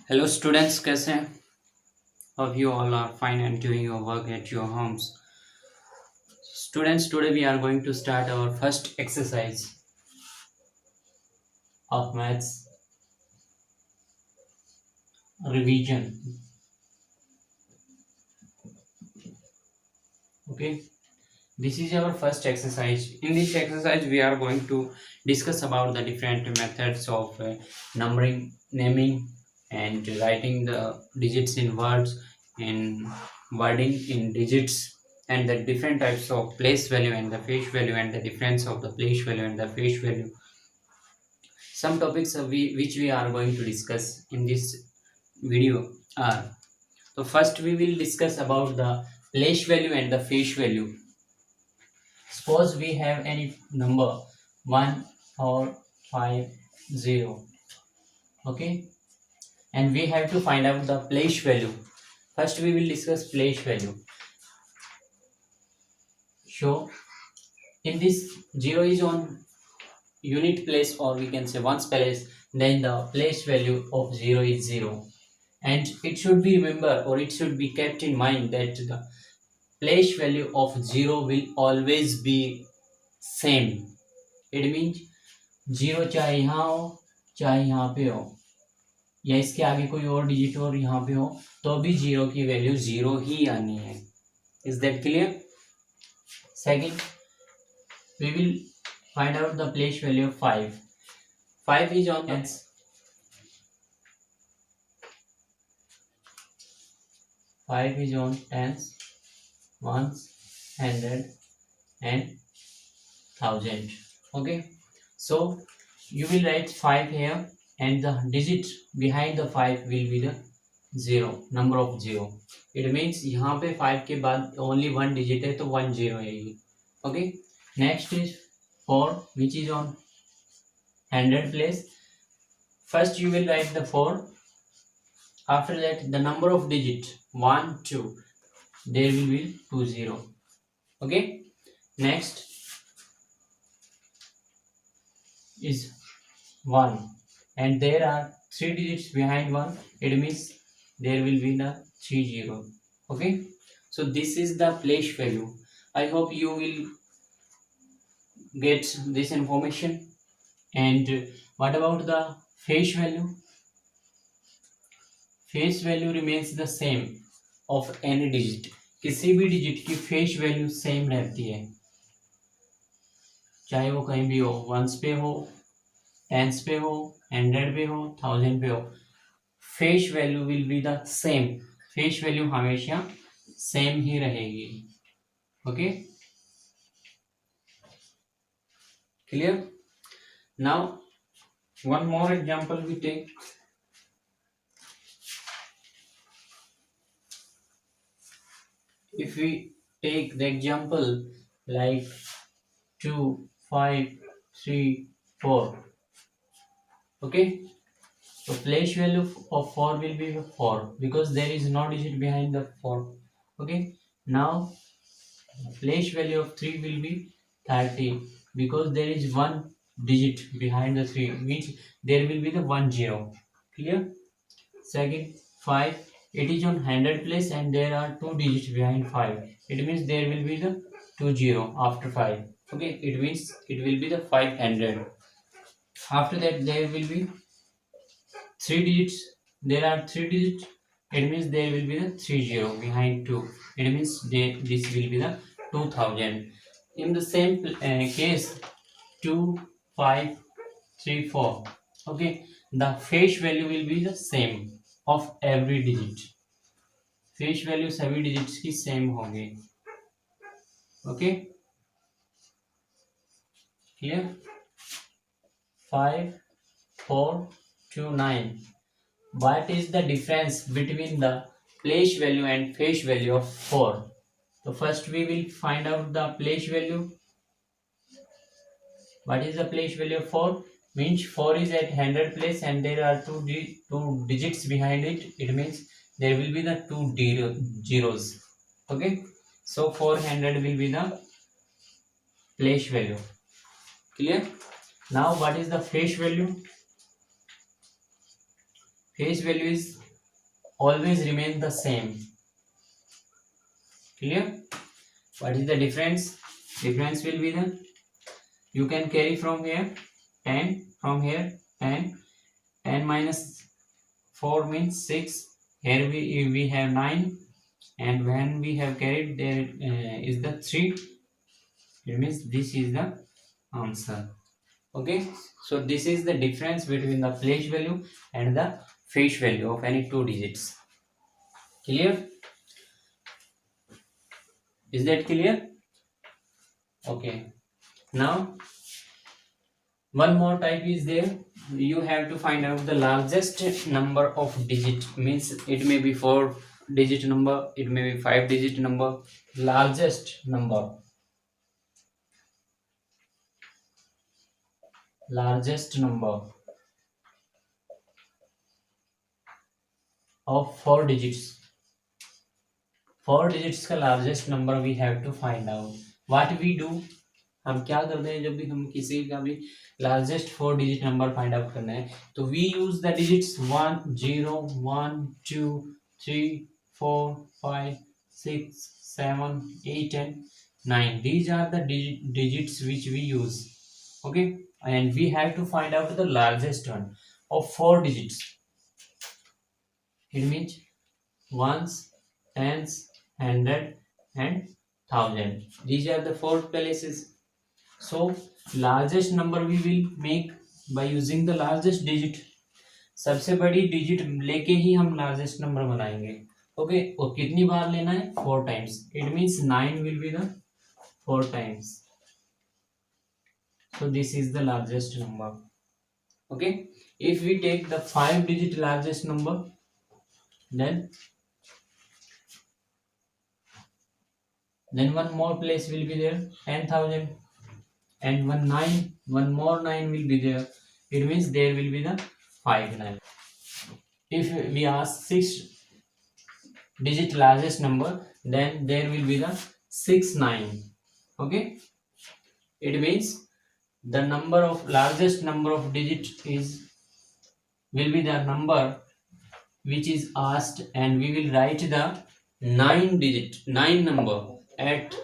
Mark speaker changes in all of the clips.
Speaker 1: Hello students, कैसे हैं? Hope you all are fine and doing your work at your homes. Students, today we are going to start our first exercise of maths revision. Okay, this is our first exercise. In this exercise, we are going to discuss about the different methods of numbering, naming, and writing the digits in words, in wording in digits, and the different types of place value and the face value, and the difference of the place value and the face value. Some topics which we are going to discuss in this video are, so first we will discuss about the place value and the face value. Suppose we have any number 1 or 5 0. Okay, and we have to find out the place value. First we will discuss place value. So in this 0 is on unit place, or we can say ones place, then the place value of 0 is 0, and it should be remember, or it should be kept in mind, that the place value of 0 will always be same. It means 0 चाहे यहाँ हो चाहे यहाँ पे हो, या इसके आगे कोई और डिजिट और यहाँ पे हो, तो भी 0 की वैल्यू 0 ही आनी है. Is that clear? Second, we will find out the place value of 5. 5 is on tens. 5 is on tens, ones, hundred, and thousand. Okay, so you will write 5 here, and the digit behind the 5 will be the 0, number of 0. It means यहाँ पे 5 के बाद only one digit है, तो 1 0 आएगी. Okay, next is 4, which is on 100 place. First you will write the 4. After that, the number of digit 1 2, there will be 2 0. Okay, next is 1, and there are 3 digits behind 1. It means there will be the 3 0. Okay, so this is the place value. I hope you will get this information. And what about the face value? Face value remains the same of any digit. किसी भी digit की face value same रहती है, चाहे वो कहीं भी हो, वंस पे हो, टेंस पे हो, हंड्रेड पे हो, थाउजेंड पे हो, face value will be the same. Face value हमेशा सेम ही रहेगी. Okay, clear? Now one more example we take. If we take the example like 2 5 3 4. Okay, so place value of 4 will be 4, because there is no digit behind the 4. Okay, now place value of 3 will be 30, because there is one digit behind the 3, which there will be the 1 0. Clear? Second, 5, it is on 100 place, and there are 2 digits behind 5. It means there will be the 2 0 after 5. Okay, it means it will be the 500. After that, there will be 3 digits. There are 3 digits. It means there will be the 3 0 behind 2. It means this will be the 2000. In the same case, 2 5 3 4. Okay, the face value will be the same of every digit. Face value सभी digits की same होंगे. Okay, clear? 5 4 2 9. What is the difference between the place value and face value of 4? So first we will find out the place value. What is the place value of 4? Means 4 is at 100 place, and there are two digits behind it. It means there will be the 2 zeros. Okay, so 400 will be the place value. Clear? Now what is the face value? face value is always remain the same. Clear? What is the difference? Difference will be the, you can carry from here 10, from here 10, 10 minus 4 means 6, here we have 9, and when we have carried there is the 3, it means this is the answer. Okay, so this is the difference between the place value and the face value of any two digits. Clear? Is that clear? Okay, now one more type is there. You have to find out the largest number of digit, means it may be 4 digit number, it may be 5 digit number. Largest number of 4 digits. 4 digits का largest number we have to find out. What we do, हम क्या करते हैं जब भी हम किसी का भी largest 4 digit number find out करना है, तो we use the digits 1 0 1 2 3 4 5 6 7 8 and 9. These are the digits which we use. Okay, and we have to find out the largest one of 4 digits. It means ones, tens, hundred and thousand. These are the 4 places. So largest number we will make by using the largest digit. सबसे बड़ी digit लेके ही हम largest number बनाएंगे. Okay, और कितनी बार लेना है? 4 times. It means 9 will be the 4 times. So this is the largest number. Okay, if we take the 5 digit largest number, then one more place will be there, 10,000, and one more 9 will be there. It means there will be the 5 9. If we ask 6 digit largest number, then there will be the 6 9. Okay, it means the number of largest number of digit will be the number which is asked, and we will write the 9 number at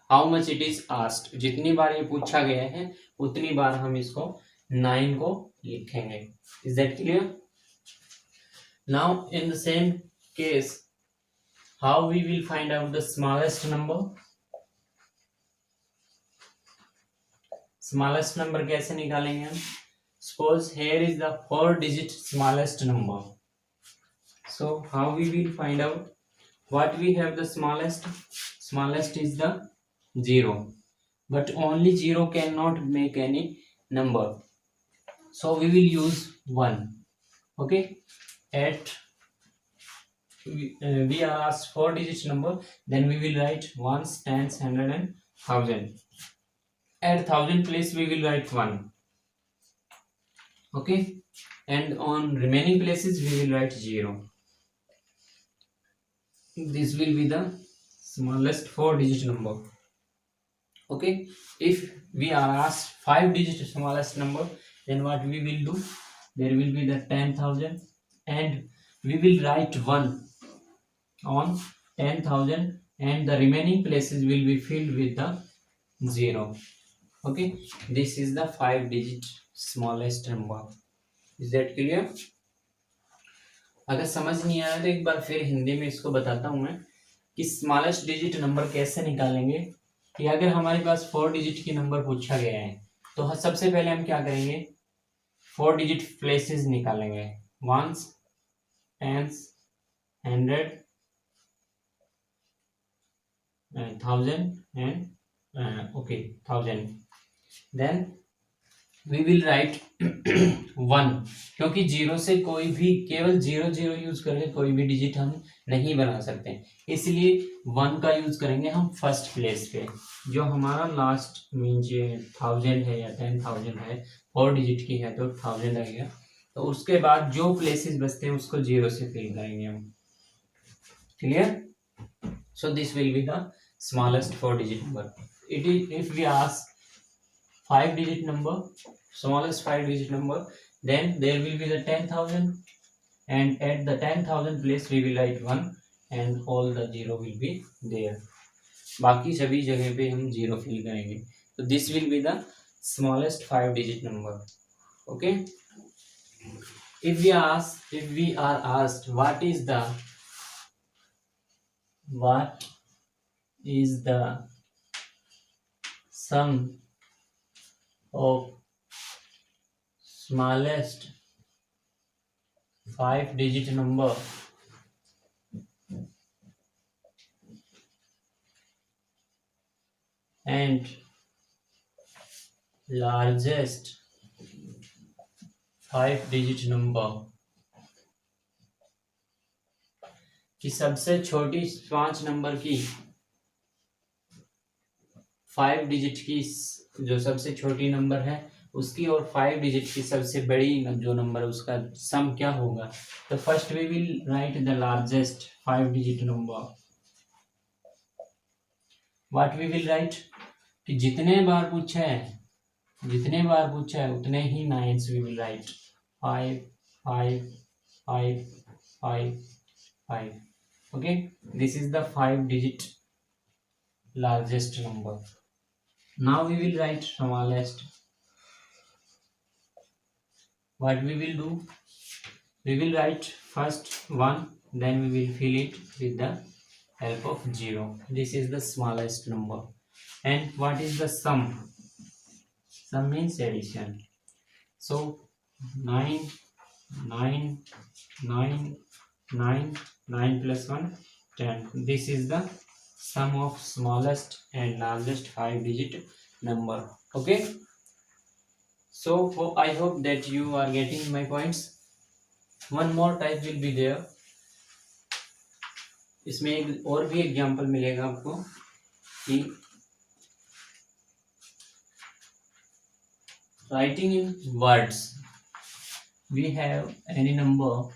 Speaker 1: how much it is asked. जितनी बार ये पूछा गया है उतनी बार हम इसको 9 को लिखेंगे. Is that clear? Now in the same case, how we will find out the smallest number? Smallest number कैसे निकालेंगे हम? Suppose here is the 4 digit smallest number. So how we will find out? What we have the smallest? Smallest is the 0, but only 0 cannot make any number, so we will use 1. Okay, at we are asked 4 digit number, then we will write ones, tens, hundred and thousand. At 1000 place we will write 1. Okay, and on remaining places we will write 0. This will be the smallest 4 digit number. Okay, if we are asked 5 digit smallest number, then what we will do, there will be the 10,000, and we will write 1 on 10,000, and the remaining places will be filled with the 0. Okay, this is the 5 digit smallest number. Is that clear? अगर समझ नहीं आया तो एक बार फिर हिंदी में इसको बताता हूं मैं कि स्मॉलेस्ट डिजिट नंबर कैसे निकालेंगे. कि अगर हमारे पास 4 डिजिट की नंबर पूछा गया है, तो सबसे पहले हम क्या करेंगे, 4 डिजिट प्लेसेस निकालेंगे. Ones, tens, hundred, 1000 and okay 1000. Then we will write 1, क्योंकि 0 से कोई भी केवल 0 0 यूज करके कोई भी डिजिट हम नहीं बना सकते, इसलिए 1 का यूज करेंगे हम फर्स्ट प्लेस पे. जो हमारा लास्ट मीन्स 1000 है या 10,000 है, 4 डिजिट की है तो 1000 आएगा. तो उसके बाद जो प्लेसेस बचते हैं उसको 0 से फिल करेंगे हम. Clear? So this will be the smallest 4 digit number. It is if we ask 5 digit number, smallest 5-digit number, then there will be the 10,000, and at the 10,000 place we will write 1 and all the zero will be there. बाकी सभी जगह पे हम zero fill करेंगे. तो this will be the smallest 5-digit number. Okay. If we are asked what is the sum of smallest 5-digit number and largest 5-digit number, कि सबसे छोटी 5 नंबर की 5 डिजिट की जो सबसे छोटी नंबर है उसकी और 5 डिजिट की सबसे बड़ी जो नंबर है उसका सम क्या होगा. तो first we will write the largest 5 digit number. What we will write, कि जितने बार पूछा है उतने ही nines we will write. 5 5 5 5 5. Okay, this is the 5-digit largest number. Now we will write smallest. What we will do, we will write first 1, then we will fill it with the help of 0. This is the smallest number. And what is the sum? Sum means addition. So 9 9 9 9 9 plus 1 10. This is the sum of smallest and largest 5-digit number. Okay, so I hope that you are getting my points. One more type will be there. इसमें एक और भी example मिलेगा आपको कि writing in words. We have any number,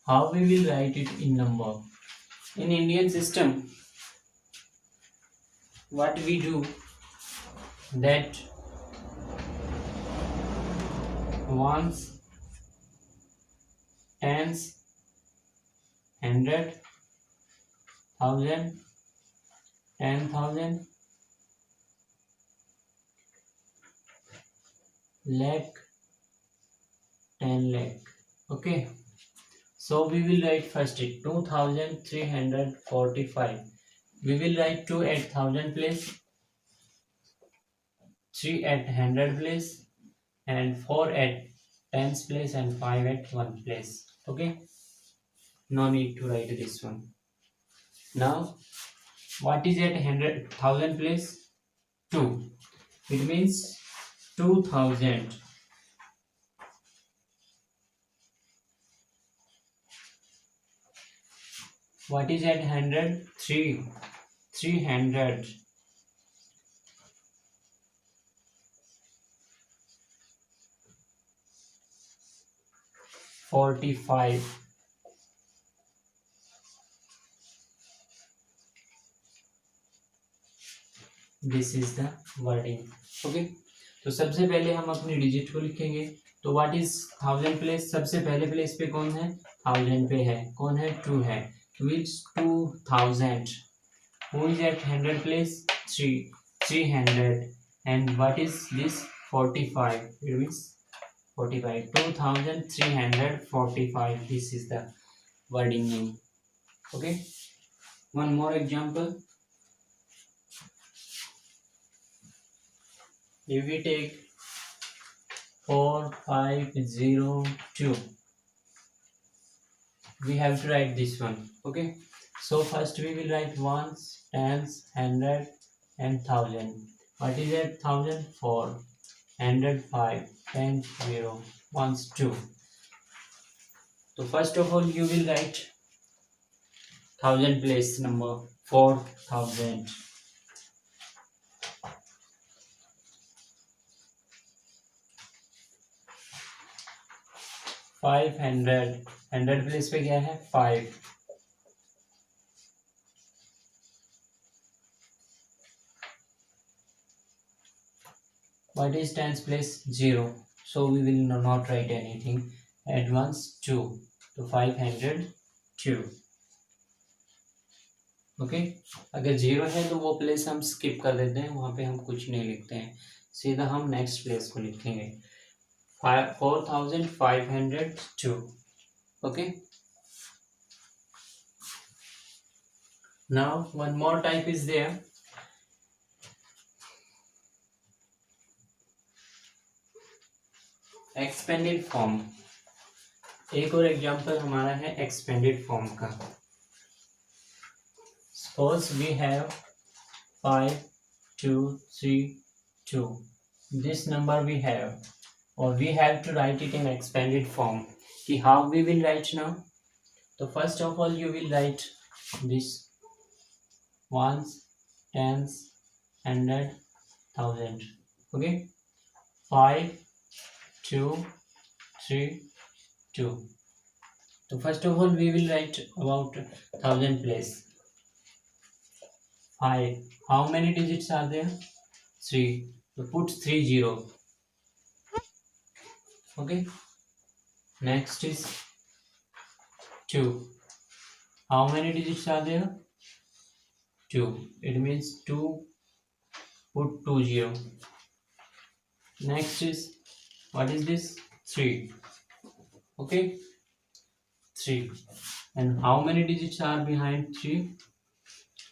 Speaker 1: how we will write it in number? In Indian system, what we do, that ones, tens, hundred, thousand, 10,000, lakh, 10 lakh. Okay, so we will write first it 2,345. We will write 2 at 1,000 place, 3 at 100 place, and 4 at tens place, and 5 at 1 place. Okay, no need to write this one. Now what is at 100,000 place? 2. It means 2,000. What is at 100? 3. 300. 45. This is the wording. Okay, तो सबसे पहले हम अपनी digit को लिखेंगे. तो what is 1000 place? सबसे पहले प्लेस पे कौन है? 1000 पे है. कौन है? 2 है. तो it's 2000. Who is at 100 place? 300. And what is this? 45. It means 45. 2345. This is the wording name. Okay, one more example. If we take 4502, we have to write this one. Okay, so first we will write ones, tens, 100 and 1000. What is it? 1000? 4. 100? 5. 10? 0. Ones? 2. So first of all you will write 1000 place number 4000. 500. 100 place पे क्या है? 5. 10 What is tens place? 0. So we will not write anything. Advance 2. तो 502. Okay, अगर 0 है तो वो place हम skip कर देते हैं, वहाँ पे हम कुछ नहीं लिखते हैं, सीधा हम नेक्स्ट प्लेस को लिखेंगे. 4502. Okay. Now one more type is there. Expanded form. एक और एग्जांपल हमारा है एक्सपेंडेड फॉर्म का. Suppose we have 5 2 3 2. This number we have, or we have to write it in expanded form. कि how we will write now? So first of all you will write this ones, tens, hundred, thousand. Okay, 5 2 3 2. So first of all we will write about thousand place. 5. How many digits are there? 3. So put 30. Okay. Next is 2. How many digits are there? 2. It means 2. Put 20. Next is, what is this? 3. Okay. 3. And how many digits are behind 3?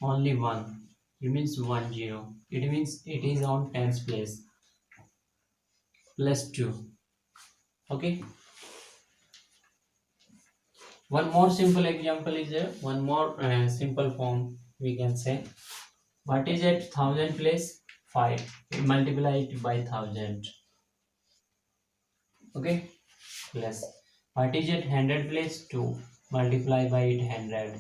Speaker 1: Only 1. It means 10. It means it is on tens place. Plus 2. Okay. One more simple example is there. One more simple form we can say. What is at 1000 place? 5. Multiply it by 1000. Okay. Plus. What is at 100 place? 2. Multiply by 800.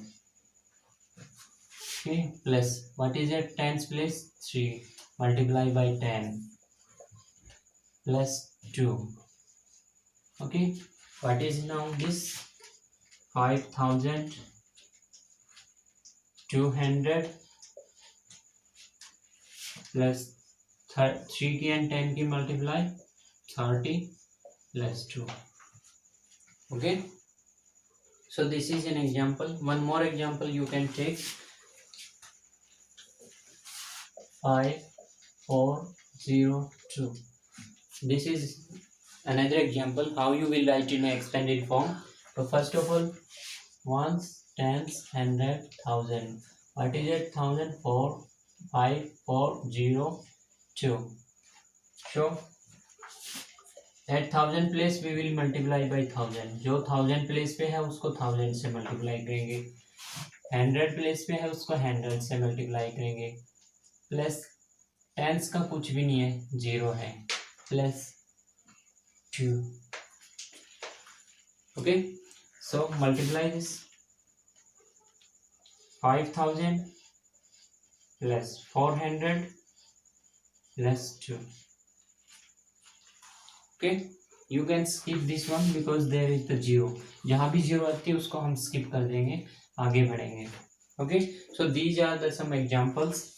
Speaker 1: Okay. Plus. What is at tens place? 3. Multiply by 10. Plus 2. Okay. What is now this? 5200 plus 3 की and 10 की multiply 30 plus 2. Okay. So this is an example. One more example you can take. 5402. This is another example how you will write in an expanded form. So first of all, ones, tens, hundred, thousand. What is it? 1004 5402. So at 1000 place we will multiply by 1000. जो 1000 place पे है उसको 1000 से multiply करेंगे. 100 place पे है उसको 100 से multiply करेंगे. प्लस टेंस का कुछ भी नहीं है, 0 है. Plus 2. Okay. So multiply this. 5000 plus 400 plus 2. Okay. You can skip this one because there is the 0. जहाँ भी 0 आती है उसको हम skip कर देंगे, आगे बढ़ेंगे. Okay. So these are the some examples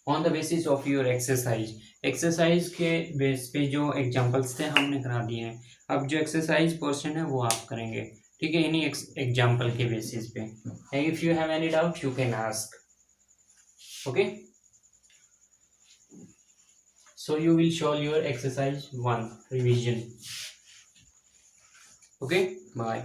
Speaker 1: on the basis of your exercise. Exercise के बेस पे जो एग्जाम्पल्स थे हमने करा दिए हैं. अब जो एक्सरसाइज पोर्शन है वो आप करेंगे, ठीक है, इन्हीं एग्जाम्पल के बेसिस पे. If you have any doubt you can ask. Okay. So you will show your exercise 1 revision. Okay. Bye.